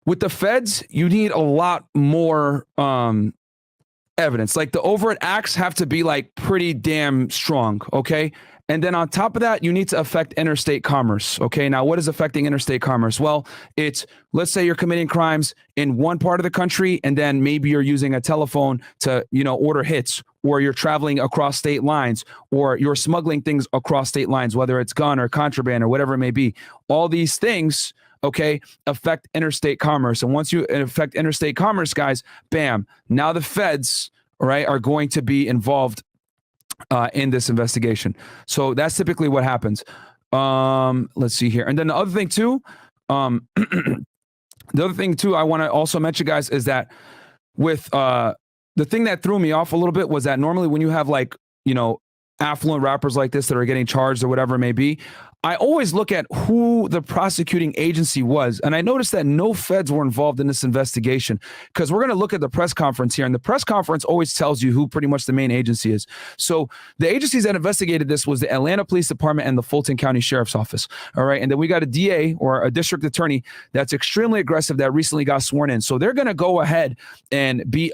With the feds, you need a lot more evidence. Like the overt acts have to be like pretty damn strong, okay? And then on top of that, you need to affect interstate commerce. Okay. Now, what is affecting interstate commerce? Well, it's, let's say you're committing crimes in one part of the country, and then maybe you're using a telephone to, order hits, or you're traveling across state lines, or you're smuggling things across state lines, whether it's gun or contraband or whatever it may be. All these things, okay, affect interstate commerce. And once you affect interstate commerce, guys, bam, now the feds, all right, are going to be involved in this investigation. So that's typically what happens. Let's see here. And then the other thing too, I want to also mention, guys, is that with the thing that threw me off a little bit was that normally when you have like, affluent rappers like this that are getting charged or whatever it may be, I always look at who the prosecuting agency was. And I noticed that no feds were involved in this investigation, because we're going to look at the press conference here. And the press conference always tells you who pretty much the main agency is. So the agencies that investigated this was the Atlanta Police Department and the Fulton County Sheriff's Office. All right. And then we got a DA, or a district attorney, that's extremely aggressive, that recently got sworn in. So they're going to go ahead and be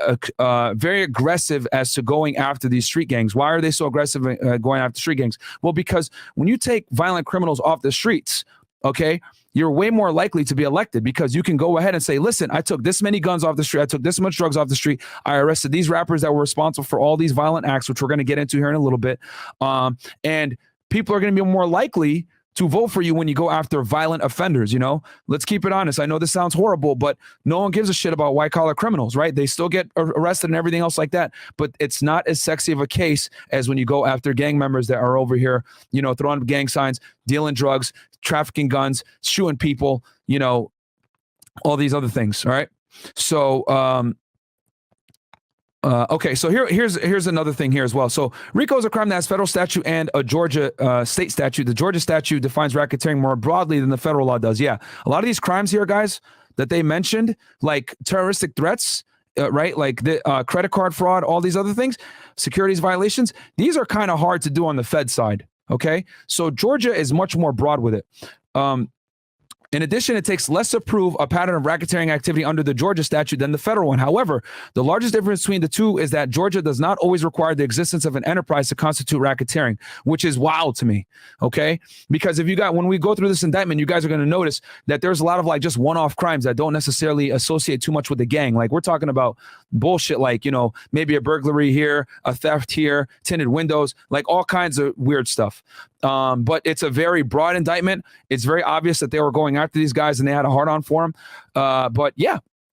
very aggressive as to going after these street gangs. Why are they so aggressive going after street gangs? Well, because when you take violent criminals off the streets, okay, you're way more likely to be elected, because you can go ahead and say, listen, I took this many guns off the street, I took this much drugs off the street, I arrested these rappers that were responsible for all these violent acts, which we're going to get into here in a little bit. And people are going to be more likely to vote for you when you go after violent offenders. Let's keep it honest. I know this sounds horrible, but no one gives a shit about white collar criminals, right? They still get arrested and everything else like that, but it's not as sexy of a case as when you go after gang members that are over here, throwing up gang signs, dealing drugs, trafficking guns, shooting people, all these other things. All right. So, okay, so here's another thing here as well. So RICO is a crime that has federal statute and a Georgia state statute. The Georgia statute defines racketeering more broadly than the federal law does. Yeah, a lot of these crimes here, guys, that they mentioned, like terroristic threats, right? Like the credit card fraud, all these other things, securities violations. These are kind of hard to do on the Fed side. Okay, so Georgia is much more broad with it. In addition, it takes less to prove a pattern of racketeering activity under the Georgia statute than the federal one. However, the largest difference between the two is that Georgia does not always require the existence of an enterprise to constitute racketeering, which is wild to me, okay? Because when we go through this indictment, you guys are going to notice that there's a lot of like just one-off crimes that don't necessarily associate too much with the gang. Like we're talking about bullshit like, maybe a burglary here, a theft here, tinted windows, like all kinds of weird stuff. But it's a very broad indictment. It's very obvious that they were going after these guys and they had a hard on for them. But yeah,